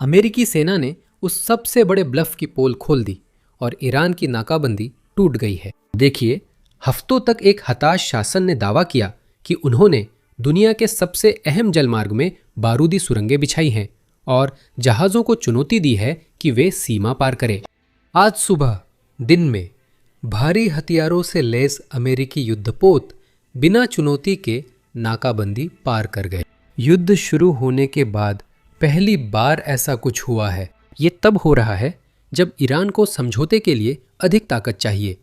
अमेरिकी सेना ने उस सबसे बड़े ब्लफ की पोल खोल दी और ईरान की नाकाबंदी टूट गई है। देखिए, हफ्तों तक एक हताश शासन ने दावा किया कि उन्होंने दुनिया के सबसे अहम जलमार्ग में बारूदी सुरंगें बिछाई हैं और जहाज़ों को चुनौती दी है कि वे सीमा पार करें। आज सुबह दिन में भारी हथियारों से लैस अमेरिकी युद्धपोत बिना चुनौती के नाकाबंदी पार कर गए। युद्ध शुरू होने के बाद पहली बार ऐसा कुछ हुआ है। ये तब हो रहा है जब ईरान को समझौते के लिए अधिक ताकत चाहिए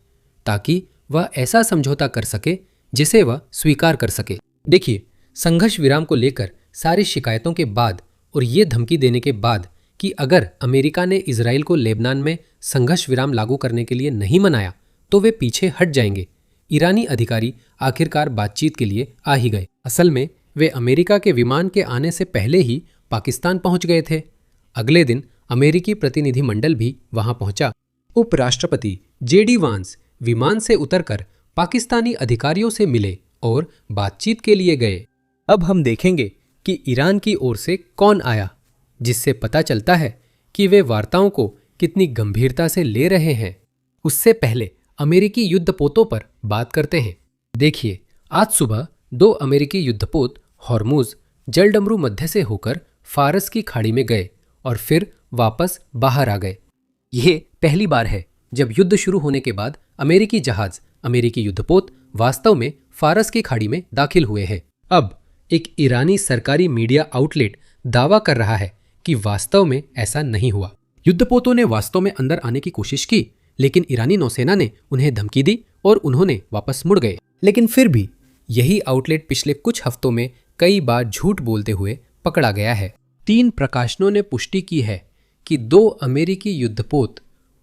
ताकि वह ऐसा समझौता कर सके जिसे वह स्वीकार कर सके। देखिए, संघर्ष विराम को लेकर सारी शिकायतों के बाद और ये धमकी देने के बाद कि अगर अमेरिका ने इजराइल को लेबनान में संघर्ष विराम लागू करने के लिए नहीं मनाया तो वे पीछे हट जाएंगे, ईरानी अधिकारी आखिरकार बातचीत के लिए आ ही गए। असल में वे अमेरिका के विमान के आने से पहले ही पाकिस्तान पहुंच गए थे। अगले दिन अमेरिकी प्रतिनिधिमंडल भी वहां पहुंचा। उपराष्ट्रपति जेडी वांस विमान से उतरकर पाकिस्तानी अधिकारियों से मिले और बातचीत के लिए गए। अब हम देखेंगे कि ईरान की ओर से कौन आया, जिससे पता चलता है कि वे वार्ताओं को कितनी गंभीरता से ले रहे हैं। उससे पहले अमेरिकी युद्धपोतों पर बात करते हैं। देखिए, आज सुबह 2 अमेरिकी युद्धपोत हॉर्मुज जलडमरू मध्य से होकर फारस की खाड़ी में गए और फिर वापस बाहर आ गए। यह पहली बार है जब युद्ध शुरू होने के बाद अमेरिकी जहाज, अमेरिकी युद्धपोत वास्तव में फारस की खाड़ी में दाखिल हुए हैं। अब एक ईरानी सरकारी मीडिया आउटलेट दावा कर रहा है कि वास्तव में ऐसा नहीं हुआ। युद्धपोतों ने वास्तव में अंदर आने की कोशिश की, लेकिन ईरानी नौसेना ने उन्हें धमकी दी और उन्होंने वापस मुड़ गए। लेकिन फिर भी यही आउटलेट पिछले कुछ हफ्तों में कई बार झूठ बोलते हुए पकड़ा गया है। 3 प्रकाशनों ने पुष्टि की है कि 2 अमेरिकी युद्धपोत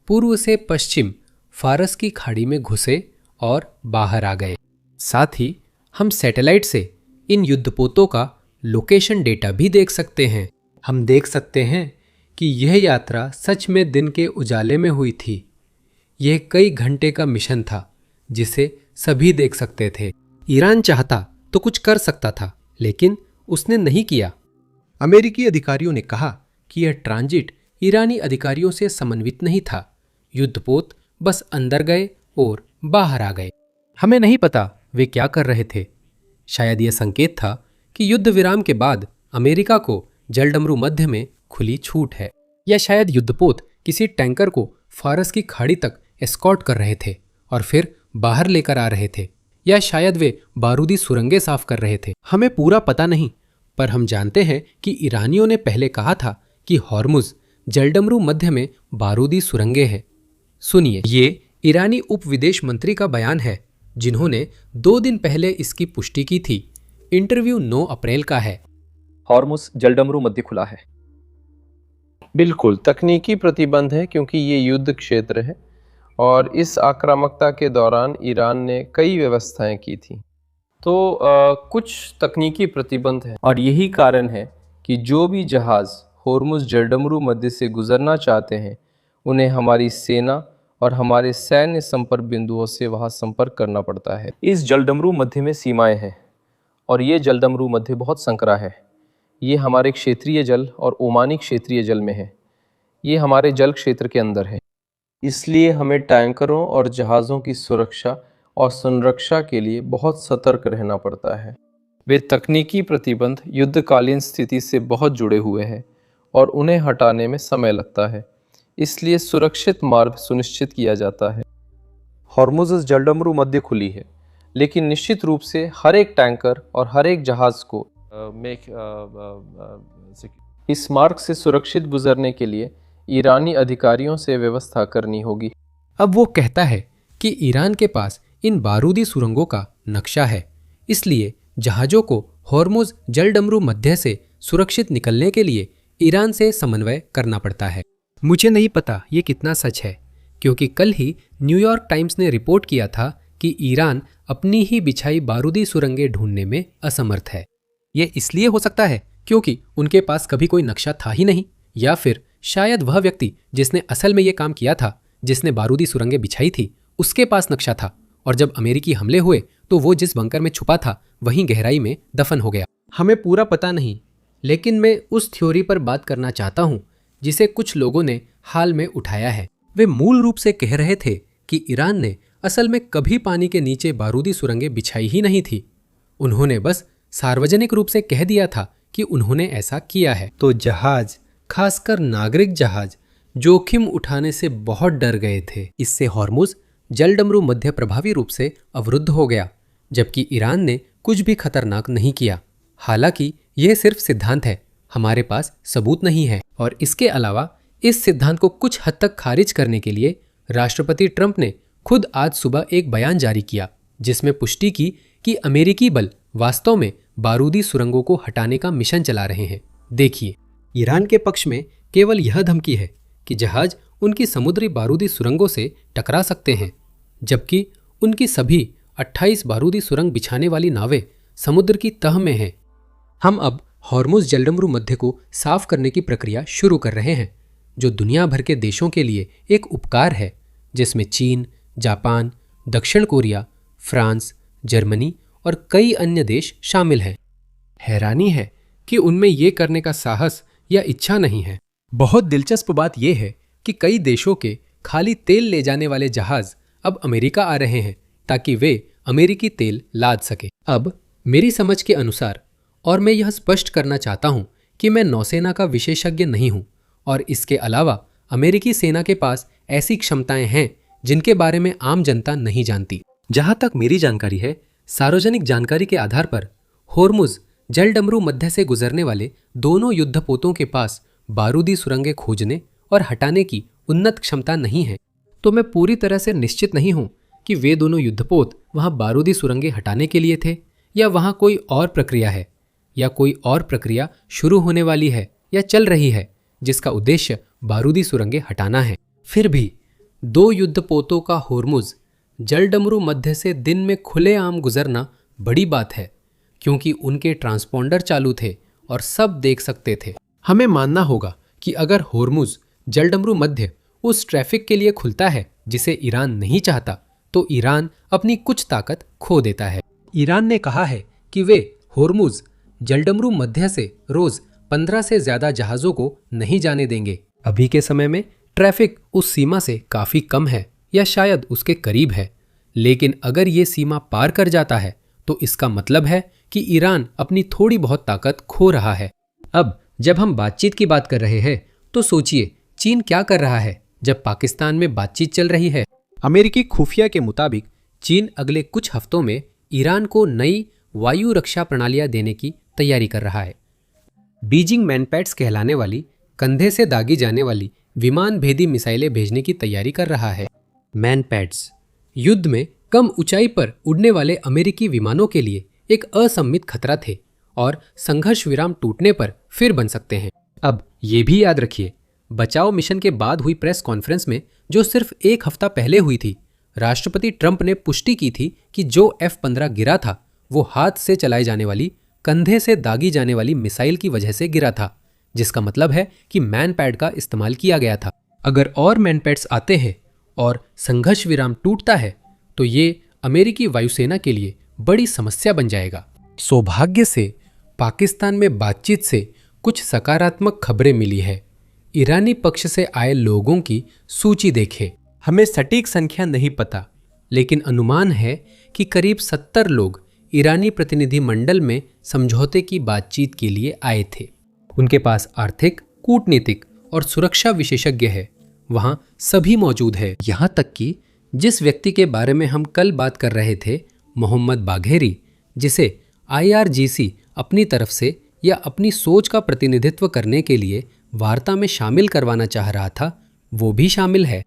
पूर्व से पश्चिम फारस की खाड़ी में घुसे और बाहर आ गए। साथ ही हम सैटेलाइट से इन युद्धपोतों का लोकेशन डेटा भी देख सकते हैं। हम देख सकते हैं कि यह यात्रा सच में दिन के उजाले में हुई थी। यह कई घंटे का मिशन था जिसे सभी देख सकते थे। ईरान चाहता तो कुछ कर सकता था, लेकिन उसने नहीं किया। अमेरिकी अधिकारियों ने कहा कि यह ट्रांजिट ईरानी अधिकारियों से समन्वित नहीं था। युद्धपोत बस अंदर गए और बाहर आ गए। हमें नहीं पता वे क्या कर रहे थे। शायद यह संकेत था कि युद्ध विराम के बाद अमेरिका को जलडमरू मध्य में खुली छूट है, या शायद युद्धपोत किसी टैंकर को फारस की खाड़ी तक एस्कॉर्ट कर रहे थे और फिर बाहर लेकर आ रहे थे, या शायद वे बारूदी सुरंगें साफ कर रहे थे। हमें पूरा पता नहीं, पर हम जानते हैं कि ईरानियों ने पहले कहा था कि हॉर्मुज जलडमरू मध्य में बारूदी सुरंगें हैं। सुनिए, ये ईरानी उप विदेश मंत्री का बयान है, जिन्होंने 2 दिन पहले इसकी पुष्टि की थी। इंटरव्यू 9 अप्रैल का है। हॉर्मुज जलडमरू मध्य खुला है। बिल्कुल तकनीकी प्रतिबंध है क्योंकि ये युद्ध क्षेत्र है और इस आक्रामकता के दौरान ईरान ने कई व्यवस्थाएं की थी, तो कुछ तकनीकी प्रतिबंध है और यही कारण है कि जो भी जहाज़ हॉर्मुज जलडमरू मध्य से गुजरना चाहते हैं उन्हें हमारी सेना और हमारे सैन्य संपर्क बिंदुओं से वहाँ संपर्क करना पड़ता है। इस जलडमरू मध्य में सीमाएं हैं और ये जलडमरू मध्य बहुत संकरा है। ये हमारे क्षेत्रीय जल और ओमानी क्षेत्रीय जल में है। ये हमारे जल क्षेत्र के अंदर है। इसलिए हमें टैंकरों और जहाज़ों की सुरक्षा और संरक्षा के लिए बहुत सतर्क रहना पड़ता है। वे तकनीकी प्रतिबंध युद्धकालीन स्थिति से बहुत जुड़े हुए हैं और उन्हें हटाने में समय लगता है, इसलिए सुरक्षित मार्ग सुनिश्चित किया जाता है। हॉर्मुज जलडमरू मध्य खुली है, लेकिन निश्चित रूप से हर एक टैंकर और हर एक जहाज़ को इस मार्ग से सुरक्षित गुजरने के लिए ईरानी अधिकारियों से व्यवस्था करनी होगी। अब वो कहता है कि ईरान के पास इन बारूदी सुरंगों का नक्शा है, इसलिए जहाज़ों को हॉर्मुज जलडमरू मध्य से सुरक्षित निकलने के लिए ईरान से समन्वय करना पड़ता है। मुझे नहीं पता ये कितना सच है, क्योंकि कल ही न्यूयॉर्क टाइम्स ने रिपोर्ट किया था कि ईरान अपनी ही बिछाई बारूदी सुरंगें ढूंढने में असमर्थ है। ये इसलिए हो सकता है क्योंकि उनके पास कभी कोई नक्शा था ही नहीं, या फिर शायद वह व्यक्ति जिसने असल में ये काम किया था, जिसने बारूदी सुरंगें बिछाई थी, उसके पास नक्शा था और जब अमेरिकी हमले हुए तो वो जिस बंकर में छुपा था वहीं गहराई में दफन हो गया। हमें पूरा पता नहीं, लेकिन मैं उस थ्योरी पर बात करना चाहता हूँ जिसे कुछ लोगों ने हाल में उठाया है। वे मूल रूप से कह रहे थे कि ईरान ने असल में कभी पानी के नीचे बारूदी सुरंगें बिछाई ही नहीं थी। उन्होंने बस सार्वजनिक रूप से कह दिया था कि उन्होंने ऐसा किया है। तो जहाज, खासकर नागरिक जहाज, जोखिम उठाने से बहुत डर गए थे। इससे हॉर्मुज जलडमरू मध्य प्रभावी रूप से अवरुद्ध हो गया, जबकि ईरान ने कुछ भी खतरनाक नहीं किया। हालांकि यह सिर्फ सिद्धांत है, हमारे पास सबूत नहीं है। और इसके अलावा इस सिद्धांत को कुछ हद तक खारिज करने के लिए राष्ट्रपति ट्रंप ने खुद आज सुबह एक बयान जारी किया, जिसमें पुष्टि की कि अमेरिकी बल वास्तव में बारूदी सुरंगों को हटाने का मिशन चला रहे हैं। देखिए, ईरान के पक्ष में केवल यह धमकी है कि जहाज उनकी समुद्री बारूदी सुरंगों से टकरा सकते हैं, जबकि उनकी सभी 28 बारूदी सुरंग बिछाने वाली नावें समुद्र की तह में हैं। हम अब हॉर्मुज जलडमरू मध्य को साफ करने की प्रक्रिया शुरू कर रहे हैं, जो दुनिया भर के देशों के लिए एक उपकार है, जिसमें चीन, जापान, दक्षिण कोरिया, फ्रांस, जर्मनी और कई अन्य देश शामिल हैं। हैरानी है कि उनमें ये करने का साहस या इच्छा नहीं है। बहुत दिलचस्प बात यह है कि कई देशों के खाली तेल ले जाने वाले जहाज अब अमेरिका आ रहे हैं ताकि वे अमेरिकी तेल लाद सके। अब मेरी समझ के अनुसार, और मैं यह स्पष्ट करना चाहता हूं कि मैं नौसेना का विशेषज्ञ नहीं हूं, और इसके अलावा अमेरिकी सेना के पास ऐसी क्षमताएं हैं जिनके बारे में आम जनता नहीं जानती। जहां तक मेरी जानकारी है, सार्वजनिक जानकारी के आधार पर होर्मुज जलडमरू मध्य से गुजरने वाले दोनों युद्धपोतों के पास बारूदी सुरंगें खोजने और हटाने की उन्नत क्षमता नहीं है। तो मैं पूरी तरह से निश्चित नहीं हूं कि वे दोनों युद्धपोत वहां बारूदी सुरंगें हटाने के लिए थे, या वहां कोई और प्रक्रिया है, या कोई और प्रक्रिया शुरू होने वाली है या चल रही है जिसका उद्देश्य बारूदी सुरंगें हटाना है। फिर भी 2 युद्धपोतों का होर्मुज जलडमरू मध्य से दिन में खुलेआम गुजरना बड़ी बात है, क्योंकि उनके ट्रांसपॉन्डर चालू थे और सब देख सकते थे। हमें मानना होगा कि अगर होर्मुज जलडमरू मध्य उस ट्रैफिक के लिए खुलता है जिसे ईरान नहीं चाहता, तो ईरान अपनी कुछ ताकत खो देता है। ईरान ने कहा है कि वे होर्मुज जलडमरू मध्य से रोज 15 से ज्यादा जहाजों को नहीं जाने देंगे। अभी के समय में ट्रैफिक उस सीमा से काफी कम है, या शायद उसके करीब है, लेकिन अगर ये सीमा पार कर जाता है तो इसका मतलब है कि ईरान अपनी थोड़ी बहुत ताकत खो रहा है। अब जब हम बातचीत की बात कर रहे हैं, तो सोचिए चीन क्या कर रहा है जब पाकिस्तान में बातचीत चल रही है। अमेरिकी खुफिया के मुताबिक चीन अगले कुछ हफ्तों में ईरान को नई वायु रक्षा प्रणालियां देने की तैयारी कर रहा है। बीजिंग मैनपैड्स कहलाने वाली कंधे से दागी जाने वाली विमान भेदी मिसाइलें भेजने की तैयारी कर रहा है। मैनपैड्स युद्ध में कम ऊंचाई पर उड़ने वाले अमेरिकी विमानों के लिए एक असम्मित खतरा थे और संघर्ष विराम टूटने पर फिर बन सकते हैं। अब ये भी याद रखिए, बचाव मिशन के बाद हुई प्रेस कॉन्फ्रेंस में, जो सिर्फ 1 हफ्ता पहले हुई थी, राष्ट्रपति ट्रंप ने पुष्टि की थी कि जो F-15 गिरा था वो हाथ से चलाई जाने वाली, कंधे से दागी जाने वाली मिसाइल की वजह से गिरा था, जिसका मतलब है कि मैनपैड का इस्तेमाल किया गया था। अगर और मैनपैड्स आते हैं और संघर्ष विराम टूटता है तो ये अमेरिकी वायुसेना के लिए बड़ी समस्या बन जाएगा। सौभाग्य से पाकिस्तान में बातचीत से कुछ सकारात्मक खबरें मिली है। ईरानी पक्ष से आए लोगों की सूची देखें। हमें सटीक संख्या नहीं पता, लेकिन अनुमान है कि करीब 70 लोग ईरानी प्रतिनिधि मंडल में समझौते की बातचीत के लिए आए थे। उनके पास आर्थिक, कूटनीतिक और सुरक्षा विशेषज्ञ है। वहां सभी मौजूद है, यहां तक कि जिस व्यक्ति के बारे में हम कल बात कर रहे थे, मोहम्मद बाघेरी, जिसे IRGC अपनी तरफ से या अपनी सोच का प्रतिनिधित्व करने के लिए वार्ता में शामिल करवाना चाह रहा था, वो भी शामिल है।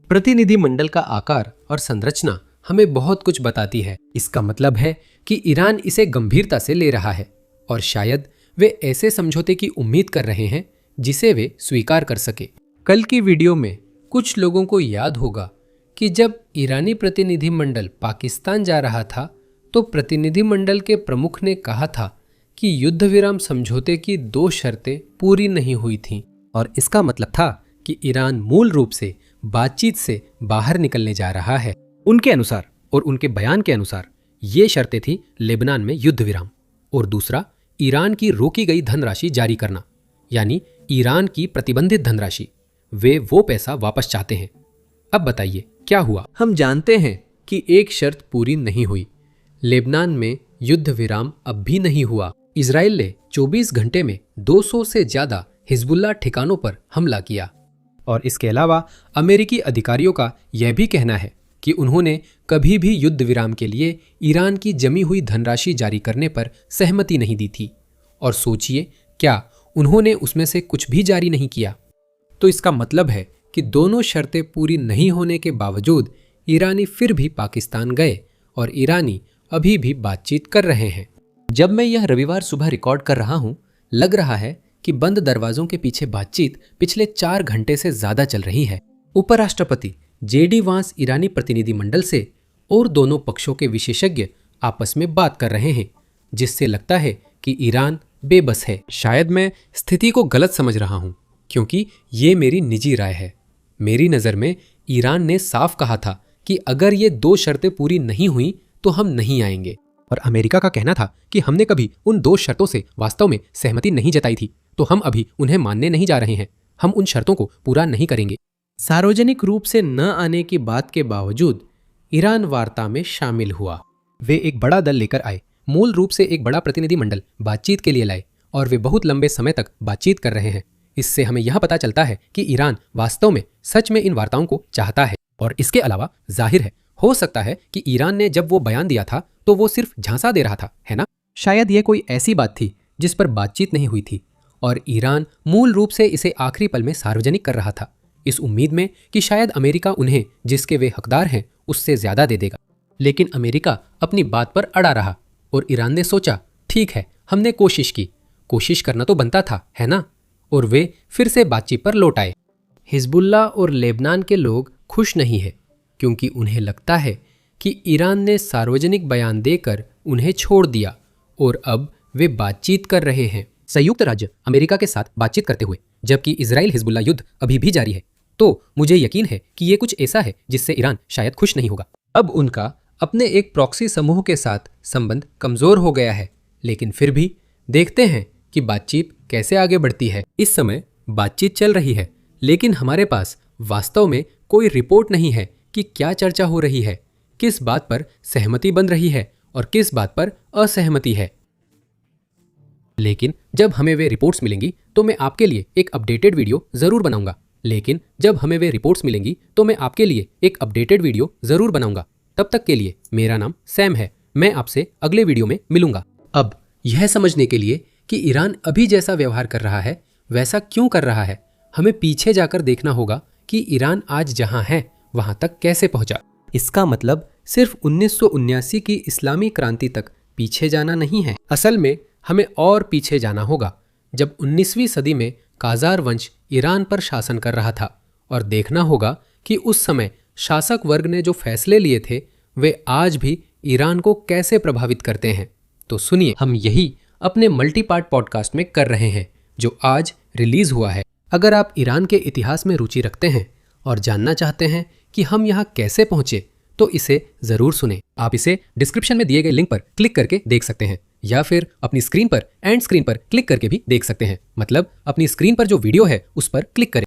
प्रतिनिधि मंडल का आकार और संरचना हमें बहुत कुछ बताती है। इसका मतलब है कि ईरान इसे गंभीरता से ले रहा है और शायद वे ऐसे समझौते की उम्मीद कर रहे हैं जिसे वे स्वीकार कर सके। कल की वीडियो में कुछ लोगों को याद होगा कि जब ईरानी प्रतिनिधि मंडल पाकिस्तान जा रहा था तो प्रतिनिधि मंडल के प्रमुख ने कहा था कि युद्ध विराम समझौते की 2 शर्तें पूरी नहीं हुई थीं, और इसका मतलब था कि ईरान मूल रूप से बातचीत से बाहर निकलने जा रहा है। उनके अनुसार और उनके बयान के अनुसार ये शर्तें थी लेबनान में युद्ध विराम, और दूसरा ईरान की रोकी गई धनराशि जारी करना, यानी ईरान की प्रतिबंधित धनराशि, वे वो पैसा वापस चाहते हैं। अब बताइए क्या हुआ। हम जानते हैं कि एक शर्त पूरी नहीं हुई। लेबनान में युद्ध विराम अब भी नहीं हुआ। इजराइल ने 24 घंटे में 200 से ज्यादा हिजबुल्लाह ठिकानों पर हमला किया। और इसके अलावा अमेरिकी अधिकारियों का यह भी कहना है कि उन्होंने कभी भी युद्ध विराम के लिए ईरान की जमी हुई धनराशि जारी करने पर सहमति नहीं दी थी। और सोचिए, क्या उन्होंने उसमें से कुछ भी जारी नहीं किया? तो इसका मतलब है कि दोनों शर्तें पूरी नहीं होने के बावजूद ईरानी फिर भी पाकिस्तान गए और ईरानी अभी भी बातचीत कर रहे हैं। जब मैं यह रविवार सुबह रिकॉर्ड कर रहा हूं, लग रहा है कि बंद दरवाजों के पीछे बातचीत पिछले 4 घंटे से ज्यादा चल रही है। उपराष्ट्रपति जेडी वांस ईरानी प्रतिनिधिमंडल से और दोनों पक्षों के विशेषज्ञ आपस में बात कर रहे हैं, जिससे लगता है कि ईरान बेबस है। शायद मैं स्थिति को गलत समझ रहा हूं, क्योंकि ये मेरी निजी राय है। मेरी नज़र में ईरान ने साफ कहा था कि अगर ये 2 शर्तें पूरी नहीं हुई तो हम नहीं आएंगे। और अमेरिका का कहना था कि हमने कभी उन 2 शर्तों से वास्तव में सहमति नहीं जताई थी, तो हम अभी उन्हें मानने नहीं जा रहे हैं। हम उन शर्तों को पूरा नहीं करेंगे। सार्वजनिक रूप से न आने की बात के बावजूद ईरान वार्ता में शामिल हुआ। वे एक बड़ा दल लेकर आए, मूल रूप से एक बड़ा प्रतिनिधिमंडल बातचीत के लिए लाए, और वे बहुत लंबे समय तक बातचीत कर रहे हैं। इससे हमें यह पता चलता है कि ईरान वास्तव में सच में इन वार्ताओं को चाहता है। और इसके अलावा जाहिर है, हो सकता है कि ईरान ने जब वो बयान दिया था तो वो सिर्फ झांसा दे रहा था, है ना? शायद ये कोई ऐसी बात थी जिस पर बातचीत नहीं हुई थी और ईरान मूल रूप से इसे आखिरी पल में सार्वजनिक कर रहा था, इस उम्मीद में कि शायद अमेरिका उन्हें जिसके वे हकदार हैं उससे ज्यादा दे देगा। लेकिन अमेरिका अपनी बात पर अड़ा रहा और ईरान ने सोचा, ठीक है, हमने कोशिश की, कोशिश करना तो बनता था, है ना? और वे फिर से बातचीत पर लौट आए। हिजबुल्लाह और लेबनान के लोग खुश नहीं हैं, क्योंकि उन्हें लगता है कि ईरान ने सार्वजनिक बयान देकर उन्हें छोड़ दिया और अब वे बातचीत कर रहे हैं, संयुक्त राज्य अमेरिका के साथ बातचीत करते हुए, जबकि इजराइल हिजबुल्लाह युद्ध अभी भी जारी है। तो मुझे यकीन है कि ये कुछ ऐसा है जिससे ईरान शायद खुश नहीं होगा। अब उनका अपने एक प्रॉक्सी समूह के साथ संबंध कमजोर हो गया है, लेकिन फिर भी देखते हैं कि बातचीत कैसे आगे बढ़ती है। इस समय बातचीत चल रही है, लेकिन हमारे पास वास्तव में कोई रिपोर्ट नहीं है कि क्या चर्चा हो रही है, किस बात पर सहमति बन रही है और किस बात पर असहमति है। लेकिन जब हमें वे रिपोर्ट्स मिलेंगी तो मैं आपके लिए एक अपडेटेड वीडियो जरूर बनाऊंगा। तब तक के लिए मेरा नाम सैम है। मैं आपसे अगले वीडियो में मिलूंगा। अब यह समझने के लिए कि ईरान अभी जैसा व्यवहार कर रहा है वैसा क्यों कर रहा है, हमें पीछे जाकर देखना होगा कि ईरान आज जहां है वहां तक कैसे पहुंचा। इसका मतलब सिर्फ 1979 की इस्लामी क्रांति तक पीछे जाना नहीं है। असल में हमें और पीछे जाना होगा, जब 19वीं सदी में काजार वंश ईरान पर शासन कर रहा था, और देखना होगा कि उस समय शासक वर्ग ने जो फैसले लिए थे वे आज भी ईरान को कैसे प्रभावित करते हैं। तो सुनिए, हम यही अपने मल्टीपार्ट पॉडकास्ट में कर रहे हैं, जो आज रिलीज हुआ है। अगर आप ईरान के इतिहास में रुचि रखते हैं और जानना चाहते हैं कि हम यहाँ कैसे पहुंचे, तो इसे जरूर सुनें। आप इसे डिस्क्रिप्शन में दिए गए लिंक पर क्लिक करके देख सकते हैं, या फिर अपनी स्क्रीन पर एंड स्क्रीन पर क्लिक करके भी देख सकते हैं। मतलब अपनी स्क्रीन पर जो वीडियो है उस पर क्लिक करें।